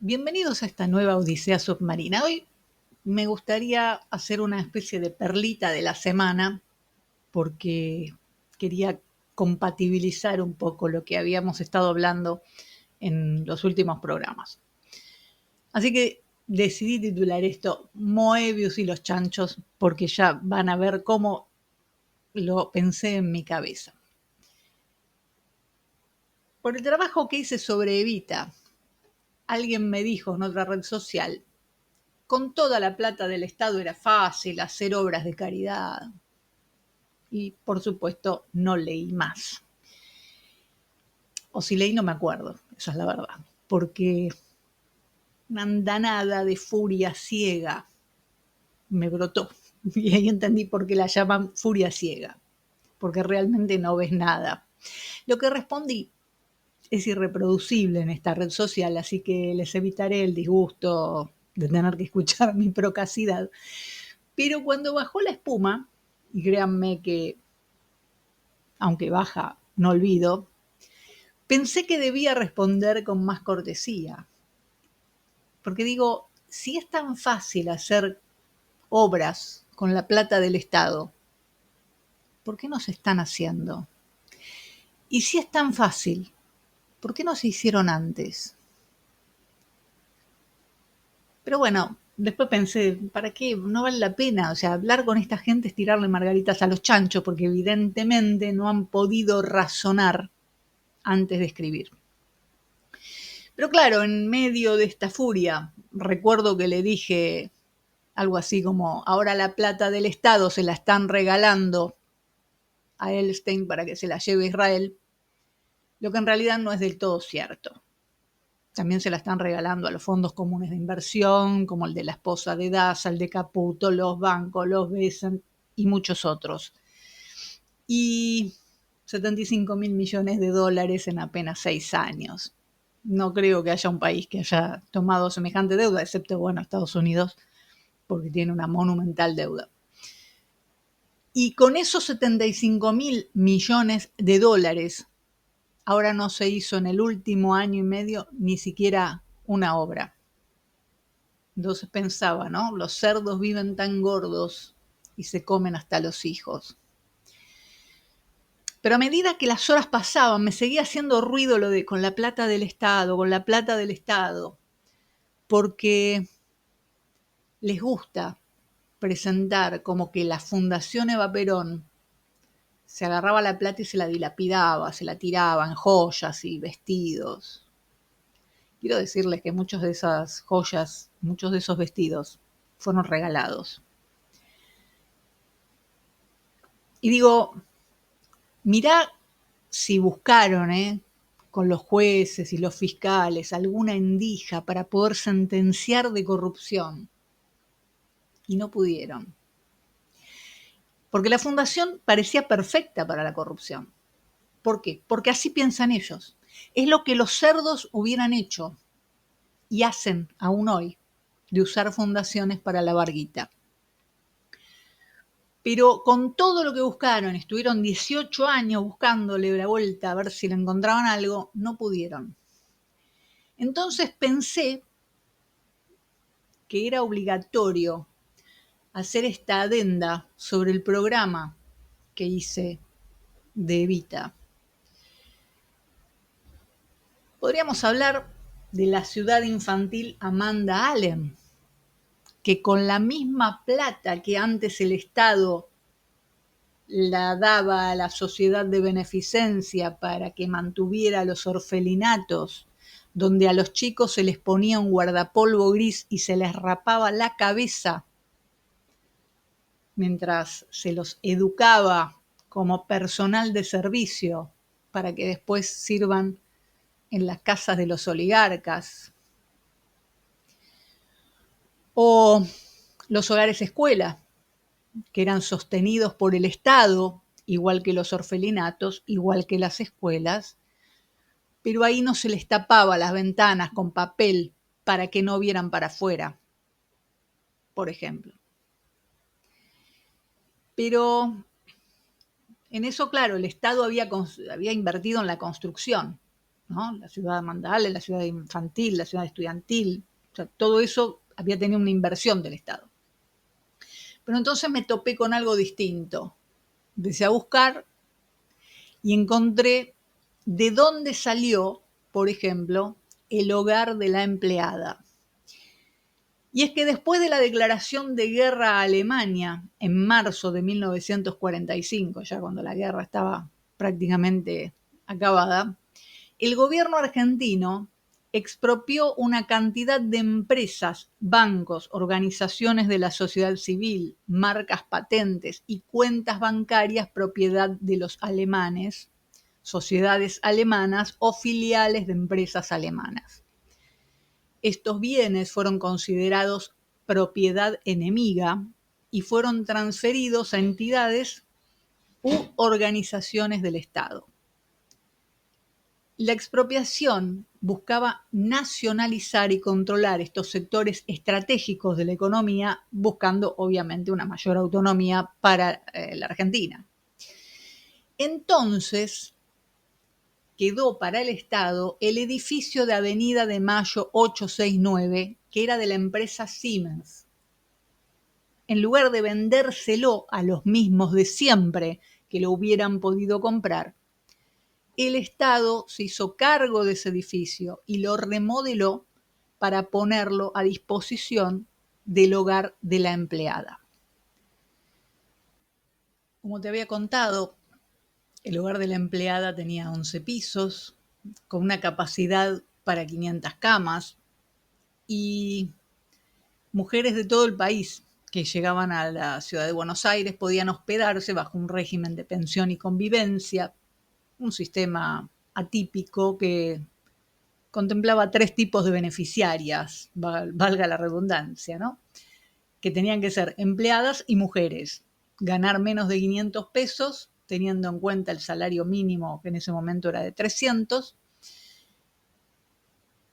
Bienvenidos a esta nueva Odisea Submarina. Hoy me gustaría hacer una especie de perlita de la semana porque quería compatibilizar un poco lo que habíamos estado hablando en los últimos programas. Así que decidí titular esto Moebius y los chanchos porque ya van a ver cómo lo pensé en mi cabeza. Por el trabajo que hice sobre Evita, alguien me dijo en otra red social: con toda la plata del Estado era fácil hacer obras de caridad. Y por supuesto no leí más. O si leí no me acuerdo, esa es la verdad. Porque una andanada de furia ciega me brotó. Y ahí entendí por qué la llaman furia ciega. Porque realmente no ves nada. Lo que respondí es irreproducible en esta red social, así que les evitaré el disgusto de tener que escuchar mi procacidad. Pero cuando bajó la espuma, y créanme que, aunque baja, no olvido, pensé que debía responder con más cortesía. Porque digo, si es tan fácil hacer obras con la plata del Estado, ¿por qué no se están haciendo? Y si es tan fácil, ¿por qué no se hicieron antes? Pero bueno, después pensé, ¿para qué? No vale la pena. O sea, hablar con esta gente es tirarle margaritas a los chanchos, porque evidentemente no han podido razonar antes de escribir. Pero claro, en medio de esta furia, recuerdo que le dije algo así como: ahora la plata del Estado se la están regalando a Elstein para que se la lleve a Israel, lo que en realidad no es del todo cierto. También se la están regalando a los fondos comunes de inversión, como el de la esposa de Daza, el de Caputo, los bancos, los Besant y muchos otros. Y 75 mil millones de dólares en apenas 6 años. No creo que haya un país que haya tomado semejante deuda, excepto, bueno, Estados Unidos, porque tiene una monumental deuda. Y con esos 75 mil millones de dólares, ahora no se hizo en el último año y medio ni siquiera una obra. Entonces pensaba, ¿no? Los cerdos viven tan gordos y se comen hasta los hijos. Pero a medida que las horas pasaban, me seguía haciendo ruido lo de con la plata del Estado, con la plata del Estado, porque les gusta presentar como que la Fundación Eva Perón se agarraba la plata y se la dilapidaba, se la tiraba en joyas y vestidos. Quiero decirles que muchas de esas joyas, muchos de esos vestidos fueron regalados. Y digo, mirá si buscaron, con los jueces y los fiscales alguna endija para poder sentenciar de corrupción. Y no pudieron. Porque la fundación parecía perfecta para la corrupción. ¿Por qué? Porque así piensan ellos. Es lo que los cerdos hubieran hecho y hacen aún hoy, de usar fundaciones para lavar guita. Pero con todo lo que buscaron, estuvieron 18 años buscándole la vuelta a ver si le encontraban algo, no pudieron. Entonces pensé que era obligatorio hacer esta adenda sobre el programa que hice de Evita. Podríamos hablar de la ciudad infantil Amanda Allen, que con la misma plata que antes el Estado la daba a la sociedad de beneficencia para que mantuviera los orfelinatos, donde a los chicos se les ponía un guardapolvo gris y se les rapaba la cabeza mientras se los educaba como personal de servicio para que después sirvan en las casas de los oligarcas. O los hogares escuela, que eran sostenidos por el Estado, igual que los orfelinatos, igual que las escuelas, pero ahí no se les tapaba las ventanas con papel para que no vieran para afuera, por ejemplo. Pero en eso, claro, el Estado había invertido en la construcción, ¿no? La ciudad mandal, la ciudad infantil, la ciudad estudiantil, o sea, todo eso había tenido una inversión del Estado. Pero entonces me topé con algo distinto. Empecé a buscar y encontré de dónde salió, por ejemplo, el hogar de la empleada. Y es que después de la declaración de guerra a Alemania en marzo de 1945, ya cuando la guerra estaba prácticamente acabada, el gobierno argentino expropió una cantidad de empresas, bancos, organizaciones de la sociedad civil, marcas, patentes y cuentas bancarias propiedad de los alemanes, sociedades alemanas o filiales de empresas alemanas. Estos bienes fueron considerados propiedad enemiga y fueron transferidos a entidades u organizaciones del Estado. La expropiación buscaba nacionalizar y controlar estos sectores estratégicos de la economía, buscando obviamente una mayor autonomía para la Argentina. Entonces quedó para el Estado el edificio de Avenida de Mayo 869, que era de la empresa Siemens. En lugar de vendérselo a los mismos de siempre que lo hubieran podido comprar, el Estado se hizo cargo de ese edificio y lo remodeló para ponerlo a disposición del hogar de la empleada. Como te había contado, el hogar de la empleada tenía 11 pisos, con una capacidad para 500 camas, y mujeres de todo el país que llegaban a la ciudad de Buenos Aires podían hospedarse bajo un régimen de pensión y convivencia, un sistema atípico que contemplaba 3 tipos de beneficiarias, valga la redundancia, ¿no? Que tenían que ser empleadas y mujeres, ganar menos de 500 pesos, teniendo en cuenta el salario mínimo que en ese momento era de 300,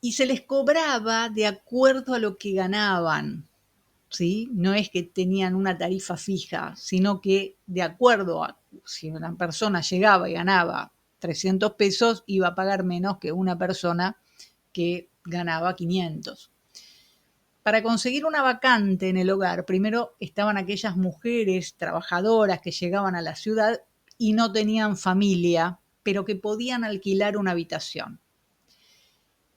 y se les cobraba de acuerdo a lo que ganaban, ¿sí? No es que tenían una tarifa fija, sino que de acuerdo a si una persona llegaba y ganaba 300 pesos, iba a pagar menos que una persona que ganaba 500. Para conseguir una vacante en el hogar, primero estaban aquellas mujeres trabajadoras que llegaban a la ciudad y no tenían familia, pero que podían alquilar una habitación.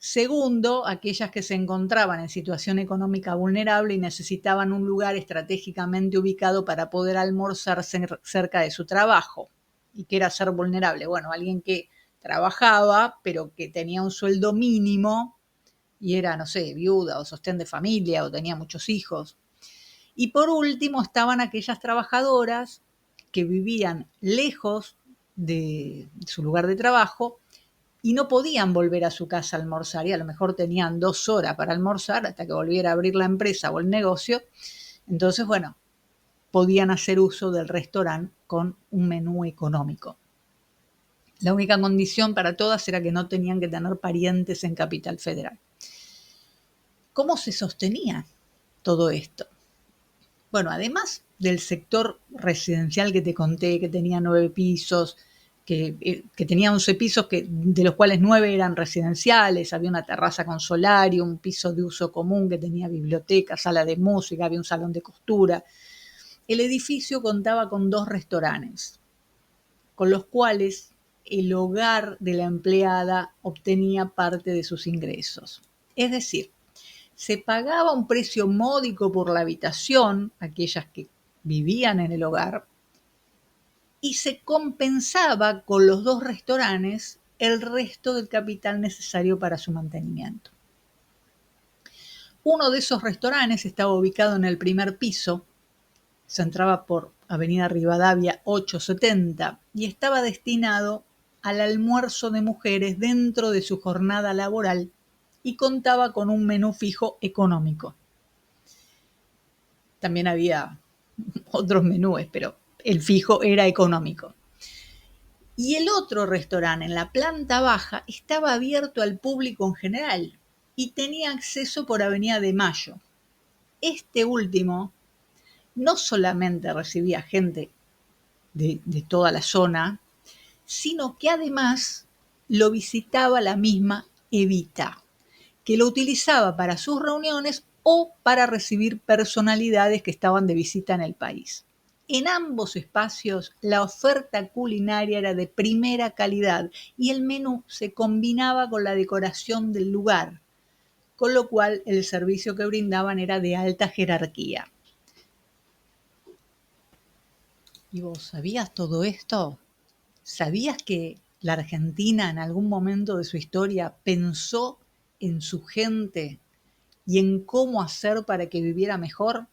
Segundo, aquellas que se encontraban en situación económica vulnerable y necesitaban un lugar estratégicamente ubicado para poder almorzar cerca de su trabajo. ¿Y qué era ser vulnerable? Bueno, alguien que trabajaba, pero que tenía un sueldo mínimo y era, no sé, viuda o sostén de familia o tenía muchos hijos. Y por último estaban aquellas trabajadoras que vivían lejos de su lugar de trabajo y no podían volver a su casa a almorzar, y a lo mejor tenían 2 horas para almorzar hasta que volviera a abrir la empresa o el negocio. Entonces, bueno, podían hacer uso del restaurante con un menú económico. La única condición para todas era que no tenían que tener parientes en Capital Federal. ¿Cómo se sostenía todo esto? Bueno, además del sector residencial que te conté, que tenía 9 pisos, que tenía 11 pisos, de los cuales 9 eran residenciales, había una terraza con solario, un piso de uso común que tenía biblioteca, sala de música, había un salón de costura. El edificio contaba con 2 restaurantes, con los cuales el hogar de la empleada obtenía parte de sus ingresos. Es decir, se pagaba un precio módico por la habitación, aquellas que vivían en el hogar, y se compensaba con los 2 restaurantes el resto del capital necesario para su mantenimiento. Uno de esos restaurantes estaba ubicado en el primer piso, se entraba por Avenida Rivadavia 870 y estaba destinado al almuerzo de mujeres dentro de su jornada laboral y contaba con un menú fijo económico. También había otros menús, pero el fijo era económico. Y el otro restaurante en la planta baja estaba abierto al público en general y tenía acceso por Avenida de Mayo. Este último no solamente recibía gente de toda la zona, sino que además lo visitaba la misma Evita, que lo utilizaba para sus reuniones o para recibir personalidades que estaban de visita en el país. En ambos espacios la oferta culinaria era de primera calidad y el menú se combinaba con la decoración del lugar, con lo cual el servicio que brindaban era de alta jerarquía. ¿Y vos sabías todo esto? ¿Sabías que la Argentina en algún momento de su historia pensó en su gente y en cómo hacer para que viviera mejor?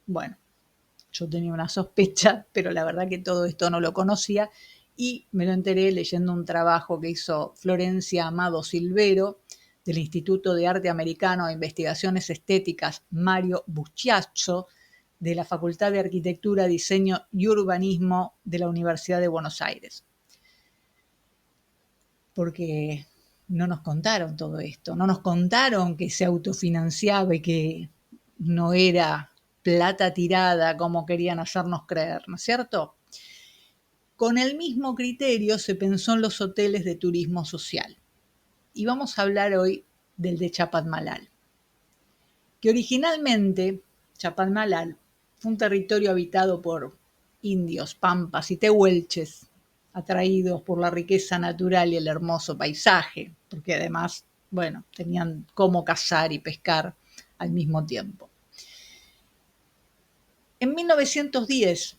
Bueno, yo tenía una sospecha, pero la verdad que todo esto no lo conocía y me lo enteré leyendo un trabajo que hizo Florencia Amado Silvero del Instituto de Arte Americano e Investigaciones Estéticas Mario Bucciaccio de la Facultad de Arquitectura, Diseño y Urbanismo de la Universidad de Buenos Aires. Porque no nos contaron todo esto, no nos contaron que se autofinanciaba y que no era plata tirada como querían hacernos creer, ¿no es cierto? Con el mismo criterio se pensó en los hoteles de turismo social. Y vamos a hablar hoy del de Chapadmalal, que originalmente Chapadmalal fue un territorio habitado por indios, pampas y tehuelches, atraídos por la riqueza natural y el hermoso paisaje, porque además, bueno, tenían cómo cazar y pescar al mismo tiempo. En 1910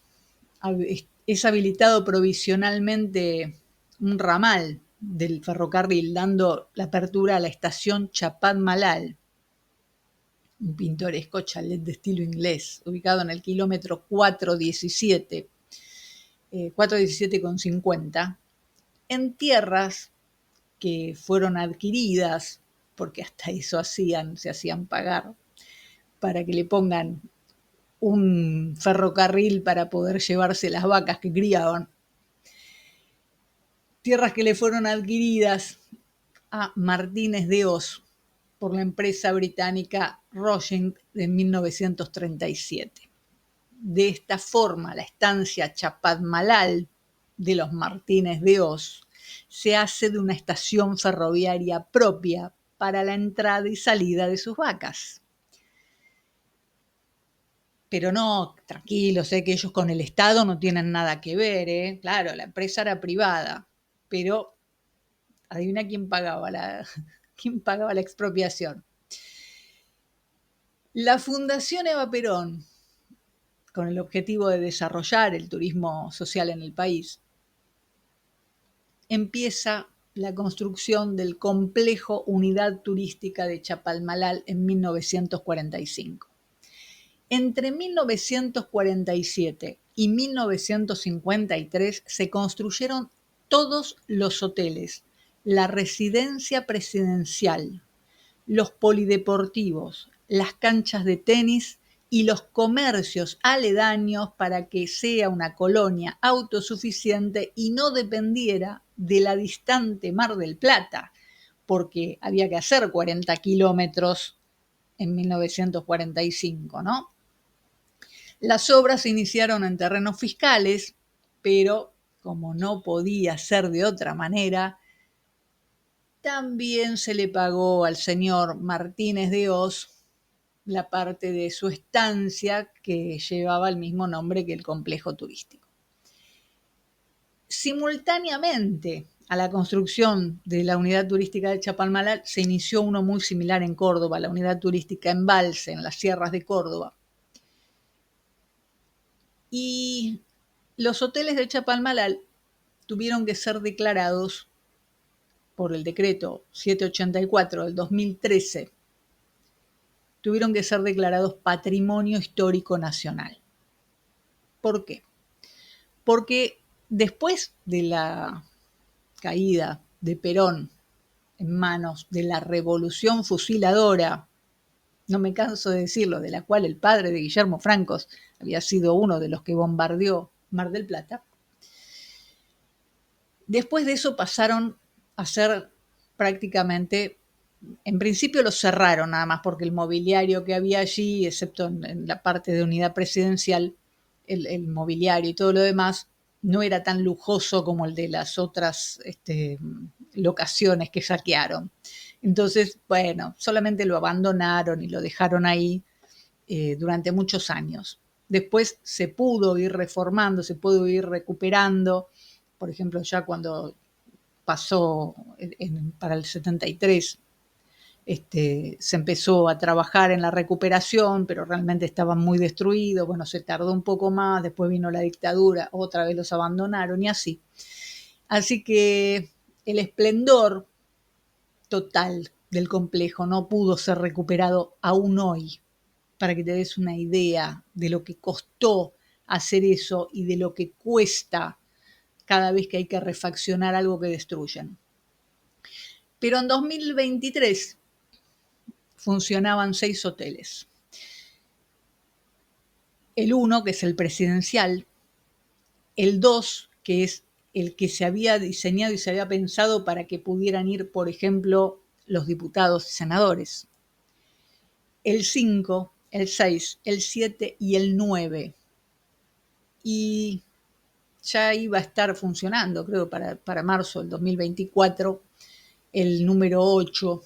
es habilitado provisionalmente un ramal del ferrocarril, dando la apertura a la estación Chapadmalal, un pintoresco chalet de estilo inglés, ubicado en el kilómetro 417, 417,50, en tierras que fueron adquiridas, porque hasta eso se hacían pagar, para que le pongan un ferrocarril para poder llevarse las vacas que criaban. Tierras que le fueron adquiridas a Martínez de Oz por la empresa británica Rothschild en 1937. De esta forma, la estancia Chapadmalal de los Martínez de Oz se hace de una estación ferroviaria propia para la entrada y salida de sus vacas. Pero no, tranquilos, que ellos con el Estado no tienen nada que ver, ¿eh? Claro, la empresa era privada, pero adivina quién pagaba la expropiación. La Fundación Eva Perón, con el objetivo de desarrollar el turismo social en el país, empieza la construcción del complejo Unidad Turística de Chapalmalal en 1945. Entre 1947 y 1953 se construyeron todos los hoteles, la residencia presidencial, los polideportivos, las canchas de tenis y los comercios aledaños para que sea una colonia autosuficiente y no dependiera de la distante Mar del Plata, porque había que hacer 40 kilómetros en 1945, ¿no? Las obras se iniciaron en terrenos fiscales, pero como no podía ser de otra manera, también se le pagó al señor Martínez de Oz la parte de su estancia que llevaba el mismo nombre que el complejo turístico. Simultáneamente a la construcción de la unidad turística de Chapalmalal se inició uno muy similar en Córdoba, la unidad turística Embalse, en las sierras de Córdoba. Y los hoteles de Chapalmalal tuvieron que ser declarados por el decreto 784 del 2013, tuvieron que ser declarados Patrimonio Histórico Nacional. ¿Por qué? Porque después de la caída de Perón en manos de la revolución fusiladora, no me canso de decirlo, de la cual el padre de Guillermo Francos había sido uno de los que bombardeó Mar del Plata, después de eso pasaron a ser prácticamente, en principio los cerraron nada más porque el mobiliario que había allí, excepto en la parte de unidad presidencial, el mobiliario y todo lo demás, no era tan lujoso como el de las otras locaciones que saquearon. Entonces, bueno, solamente lo abandonaron y lo dejaron ahí durante muchos años. Después se pudo ir reformando, se pudo ir recuperando. Por ejemplo, ya cuando pasó para el 73, se empezó a trabajar en la recuperación, pero realmente estaban muy destruidos. Bueno, se tardó un poco más, después vino la dictadura, otra vez los abandonaron y así. Así que el esplendor total del complejo no pudo ser recuperado aún hoy, para que te des una idea de lo que costó hacer eso y de lo que cuesta cada vez que hay que refaccionar algo que destruyen. Pero en 2023 funcionaban 6 hoteles. El 1, que es el presidencial, el 2, que es el que se había diseñado y se había pensado para que pudieran ir, por ejemplo, los diputados y senadores, el 5, el 6, el 7 y el 9. Y ya iba a estar funcionando, creo, para marzo del 2024, el número 8,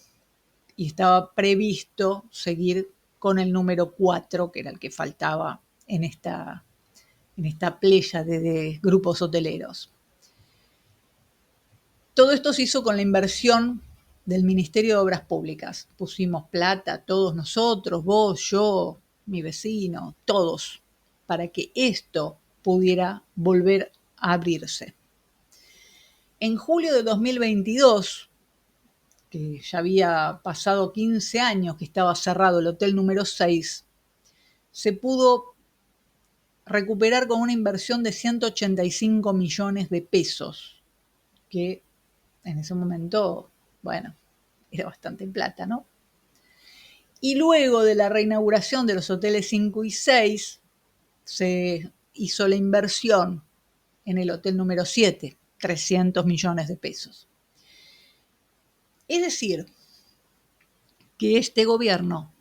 y estaba previsto seguir con el número 4, que era el que faltaba en esta playa de grupos hoteleros. Todo esto se hizo con la inversión del Ministerio de Obras Públicas. Pusimos plata, todos nosotros, vos, yo, mi vecino, todos, para que esto pudiera volver a abrirse. En julio de 2022, que ya había pasado 15 años que estaba cerrado el hotel número 6, se pudo recuperar con una inversión de 185 millones de pesos, que en ese momento, bueno, era bastante plata, ¿no? Y luego de la reinauguración de los hoteles 5 y 6, se hizo la inversión en el hotel número 7, 300 millones de pesos. Es decir, que este gobierno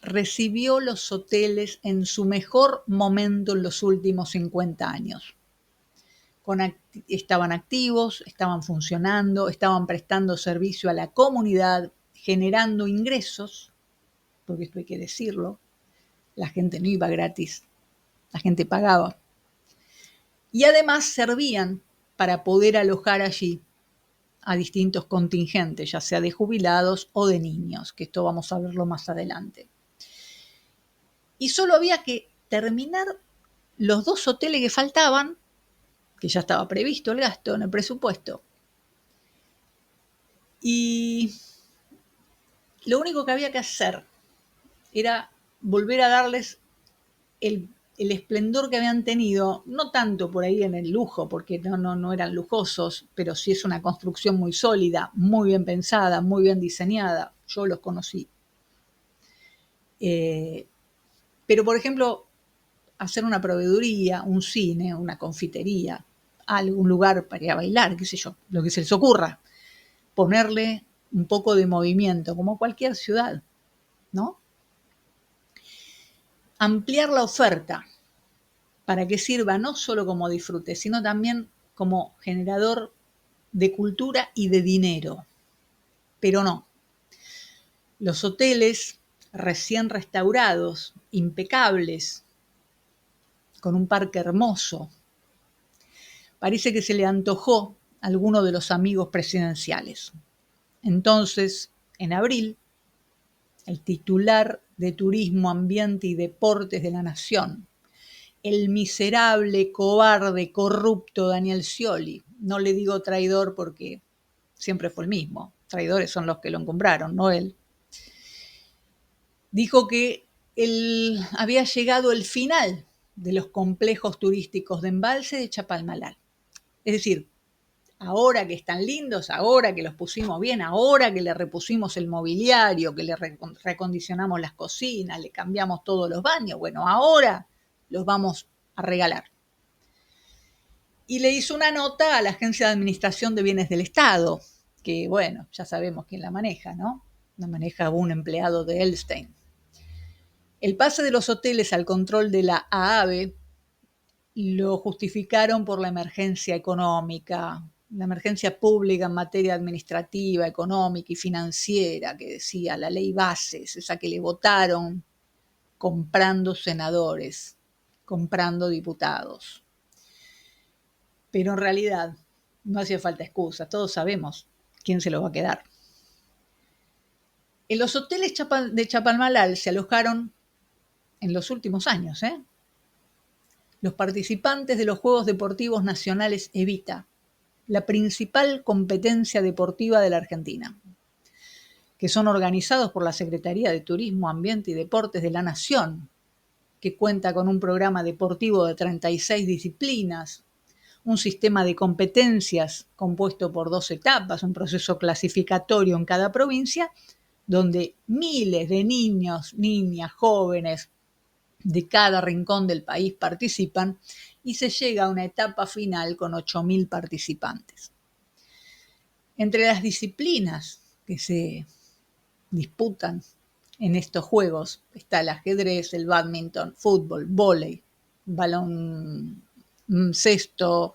recibió los hoteles en su mejor momento en los últimos 50 años. Estaban activos, estaban funcionando, estaban prestando servicio a la comunidad, generando ingresos, porque esto hay que decirlo, la gente no iba gratis, la gente pagaba. Y además servían para poder alojar allí a distintos contingentes, ya sea de jubilados o de niños, que esto vamos a verlo más adelante. Y solo había que terminar los 2 hoteles que faltaban, que ya estaba previsto el gasto en el presupuesto. Y lo único que había que hacer era volver a darles el esplendor que habían tenido, no tanto por ahí en el lujo, porque no eran lujosos, pero sí es una construcción muy sólida, muy bien pensada, muy bien diseñada. Yo los conocí. Pero, por ejemplo, hacer una proveeduría, un cine, una confitería, algún lugar para ir a bailar, qué sé yo, lo que se les ocurra. Ponerle un poco de movimiento, como cualquier ciudad, ¿no? Ampliar la oferta para que sirva no solo como disfrute, sino también como generador de cultura y de dinero. Pero no. Los hoteles recién restaurados, impecables, con un parque hermoso, parece que se le antojó a alguno de los amigos presidenciales. Entonces, en abril, el titular de Turismo, Ambiente y Deportes de la Nación, el miserable, cobarde, corrupto Daniel Scioli, no le digo traidor porque siempre fue el mismo, traidores son los que lo encumbraron, no él, dijo que había llegado el final de los complejos turísticos de Embalse de Chapalmalal. Es decir, ahora que están lindos, ahora que los pusimos bien, ahora que le repusimos el mobiliario, que le recondicionamos las cocinas, le cambiamos todos los baños, bueno, ahora los vamos a regalar. Y le hizo una nota a la Agencia de Administración de Bienes del Estado, que bueno, ya sabemos quién la maneja, ¿no? La maneja un empleado de Elstein. El pase de los hoteles al control de la AABE lo justificaron por la emergencia económica, la emergencia pública en materia administrativa, económica y financiera, que decía la ley bases, esa que le votaron comprando senadores, comprando diputados. Pero en realidad no hacía falta excusa, todos sabemos quién se lo va a quedar. En los hoteles de Chapalmalal se alojaron en los últimos años, los participantes de los Juegos Deportivos Nacionales Evita, la principal competencia deportiva de la Argentina, que son organizados por la Secretaría de Turismo, Ambiente y Deportes de la Nación, que cuenta con un programa deportivo de 36 disciplinas, un sistema de competencias compuesto por 2 etapas, un proceso clasificatorio en cada provincia, donde miles de niños, niñas, jóvenes de cada rincón del país participan y se llega a una etapa final con 8.000 participantes. Entre las disciplinas que se disputan en estos juegos está el ajedrez, el bádminton, fútbol, vóley, balón cesto,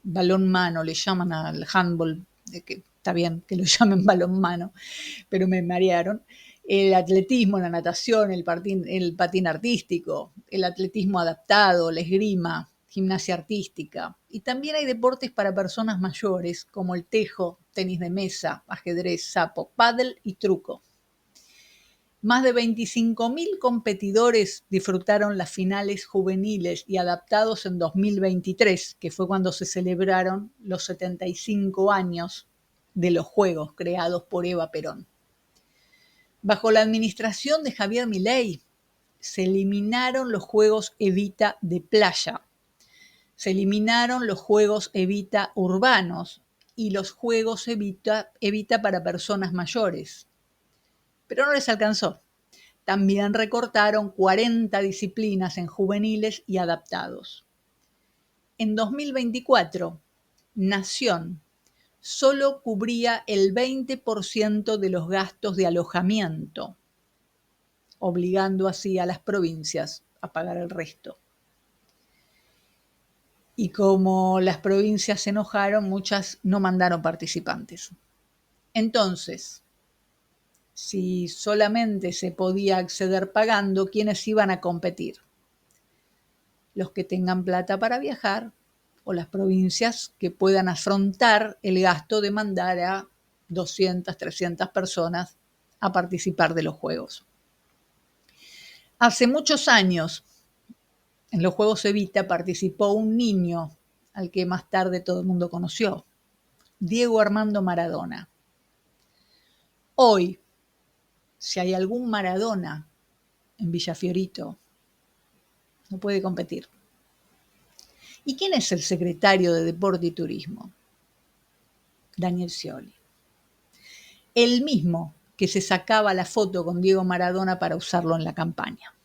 balón mano, le llaman al handball, que está bien que lo llamen balón mano, pero me marearon. El atletismo, la natación, el patín artístico, el atletismo adaptado, la esgrima, gimnasia artística. Y también hay deportes para personas mayores, como el tejo, tenis de mesa, ajedrez, sapo, pádel y truco. Más de 25.000 competidores disfrutaron las finales juveniles y adaptados en 2023, que fue cuando se celebraron los 75 años de los Juegos creados por Eva Perón. Bajo la administración de Javier Milei, se eliminaron los Juegos Evita de playa, se eliminaron los Juegos Evita urbanos y los Juegos Evita para personas mayores. Pero no les alcanzó. También recortaron 40 disciplinas en juveniles y adaptados. En 2024, Nación solo cubría el 20% de los gastos de alojamiento, obligando así a las provincias a pagar el resto. Y como las provincias se enojaron, muchas no mandaron participantes. Entonces, si solamente se podía acceder pagando, ¿quiénes iban a competir? Los que tengan plata para viajar o las provincias que puedan afrontar el gasto de mandar a 200, 300 personas a participar de los Juegos. Hace muchos años, en los Juegos Evita participó un niño al que más tarde todo el mundo conoció, Diego Armando Maradona. Hoy, si hay algún Maradona en Villa Fiorito, no puede competir. ¿Y quién es el secretario de Deporte y Turismo? Daniel Scioli. El mismo que se sacaba la foto con Diego Maradona para usarlo en la campaña.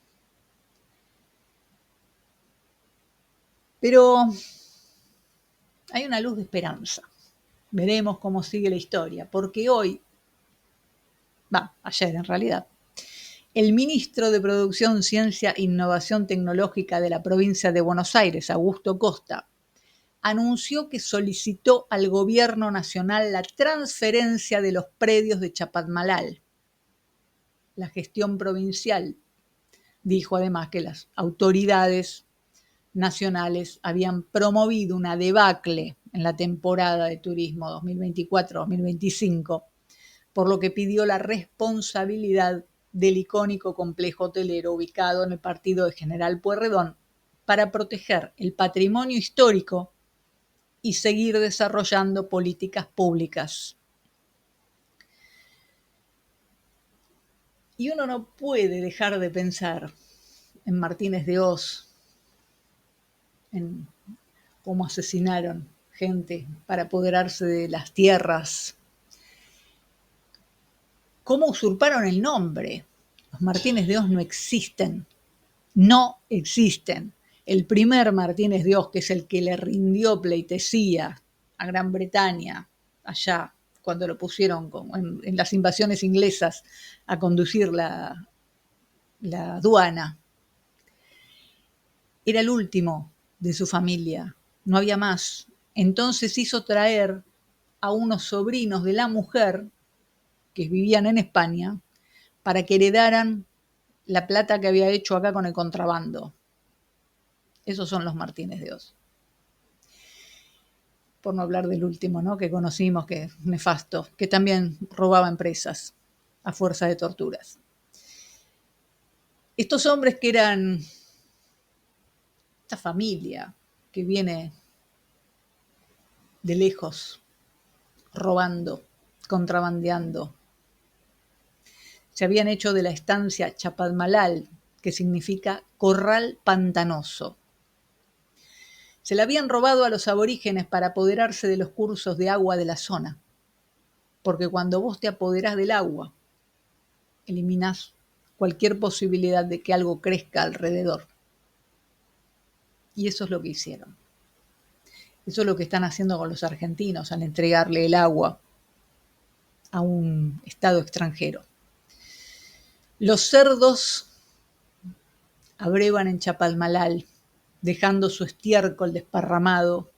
Pero hay una luz de esperanza. Veremos cómo sigue la historia, porque hoy, ayer en realidad, el ministro de Producción, Ciencia e Innovación Tecnológica de la provincia de Buenos Aires, Augusto Costa, anunció que solicitó al gobierno nacional la transferencia de los predios de Chapalmalal. La gestión provincial dijo además que las autoridades nacionales habían promovido una debacle en la temporada de turismo 2024-2025, por lo que pidió la responsabilidad del icónico complejo hotelero ubicado en el partido de General Pueyrredón para proteger el patrimonio histórico y seguir desarrollando políticas públicas. Y uno no puede dejar de pensar en Martínez de Oz, en cómo asesinaron gente para apoderarse de las tierras, cómo usurparon el nombre. Los Martínez de Oz no existen, no existen. El primer Martínez de Oz, que es el que le rindió pleitesía a Gran Bretaña, allá cuando lo pusieron en las invasiones inglesas a conducir la aduana, era el último de su familia. No había más Entonces hizo traer a unos sobrinos de la mujer que vivían en España para que heredaran la plata que había hecho acá con el contrabando. Esos son los Martínez de Oz. Por no hablar del último, ¿no? Que conocimos, que es nefasto, que también robaba empresas a fuerza de torturas. Estos hombres que eran esta familia que viene de lejos, robando, contrabandeando, se habían hecho de la estancia Chapadmalal, que significa corral pantanoso. Se la habían robado a los aborígenes para apoderarse de los cursos de agua de la zona, porque cuando vos te apoderás del agua, eliminás cualquier posibilidad de que algo crezca alrededor. Y eso es lo que hicieron. Eso es lo que están haciendo con los argentinos al entregarle el agua a un estado extranjero. Los cerdos abrevan en Chapalmalal, dejando su estiércol desparramado,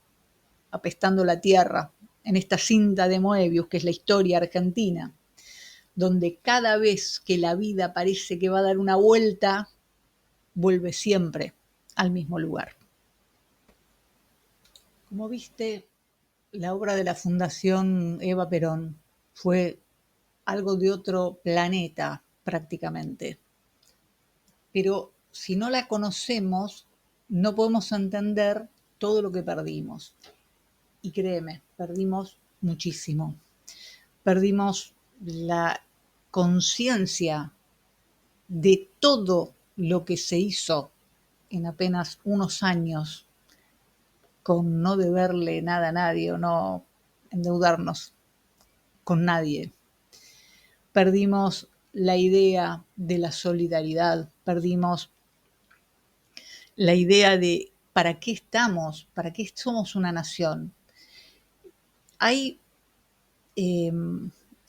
apestando la tierra, en esta cinta de Moebius, que es la historia argentina, donde cada vez que la vida parece que va a dar una vuelta, vuelve siempre al mismo lugar. Como viste, la obra de la Fundación Eva Perón fue algo de otro planeta prácticamente. Pero si no la conocemos, no podemos entender todo lo que perdimos. Y créeme, perdimos muchísimo. Perdimos la conciencia de todo lo que se hizo en apenas unos años con no deberle nada a nadie o no endeudarnos con nadie. Perdimos la idea de la solidaridad, perdimos la idea de para qué estamos, para qué somos una nación. Hay,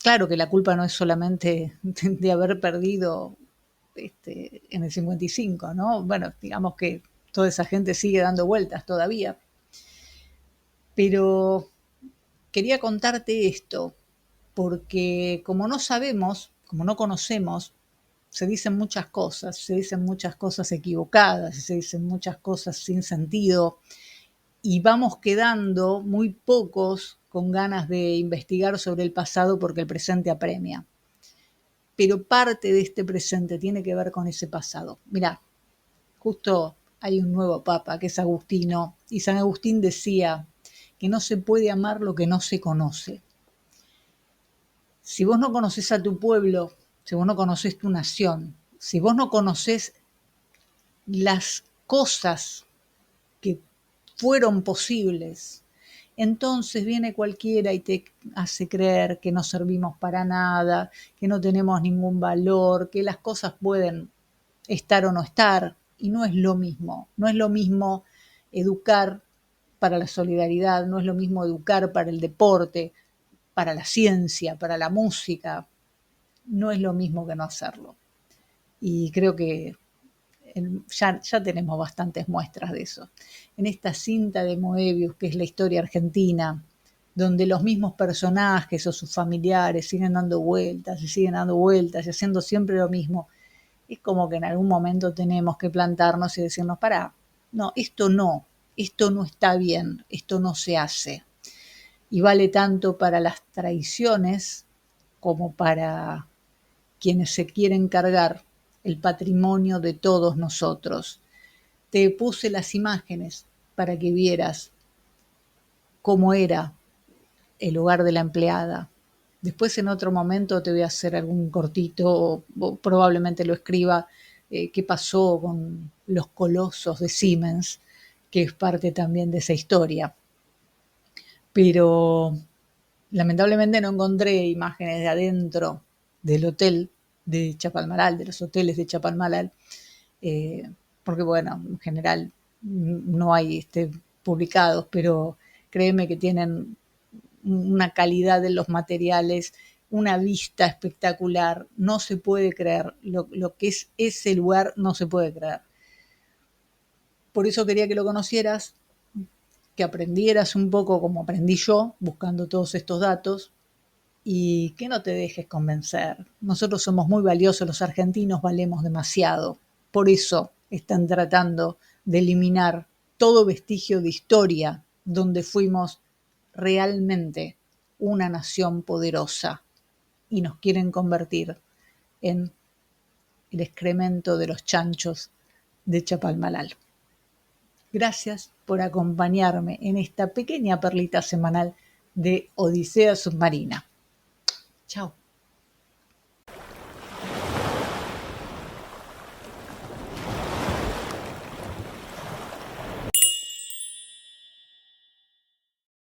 claro que la culpa no es solamente de haber perdido en el 55, ¿no? Bueno, digamos que toda esa gente sigue dando vueltas todavía. Pero quería contarte esto, porque como no sabemos, como no conocemos, se dicen muchas cosas equivocadas, se dicen muchas cosas sin sentido, y vamos quedando muy pocos con ganas de investigar sobre el pasado porque el presente apremia. Pero parte de este presente tiene que ver con ese pasado. Mirá, justo hay un nuevo papa que es Agustino, y San Agustín decía que no se puede amar lo que no se conoce. Si vos no conocés a tu pueblo, si vos no conocés tu nación, si vos no conocés las cosas que fueron posibles, entonces viene cualquiera y te hace creer que no servimos para nada, que no tenemos ningún valor, que las cosas pueden estar o no estar, y no es lo mismo. No es lo mismo educar para la solidaridad, no es lo mismo educar para el deporte, para la ciencia, para la música, no es lo mismo que no hacerlo. Y creo que ya tenemos bastantes muestras de eso. En esta cinta de Moebius, que es la historia argentina, donde los mismos personajes o sus familiares siguen dando vueltas y siguen dando vueltas y haciendo siempre lo mismo, es como que en algún momento tenemos que plantarnos y decirnos, pará, no, esto no está bien, esto no se hace. Y vale tanto para las traiciones como para quienes se quieren cargar el patrimonio de todos nosotros. Te puse las imágenes para que vieras cómo era el hogar de la empleada. Después en otro momento te voy a hacer algún cortito, o probablemente lo escriba, qué pasó con los colosos de Siemens, que es parte también de esa historia. Pero lamentablemente no encontré imágenes de adentro del hotel de Chapalmalal, de los hoteles de Chapalmalal, porque bueno, en general no hay publicados, pero créeme que tienen una calidad en los materiales, una vista espectacular, no se puede creer, lo que es ese lugar no se puede creer. Por eso quería que lo conocieras, que aprendieras un poco como aprendí yo, buscando todos estos datos, y que no te dejes convencer. Nosotros somos muy valiosos, los argentinos valemos demasiado. Por eso están tratando de eliminar todo vestigio de historia donde fuimos realmente una nación poderosa y nos quieren convertir en el excremento de los chanchos de Chapalmalal. Gracias por acompañarme en esta pequeña perlita semanal de Odisea Submarina. Chao.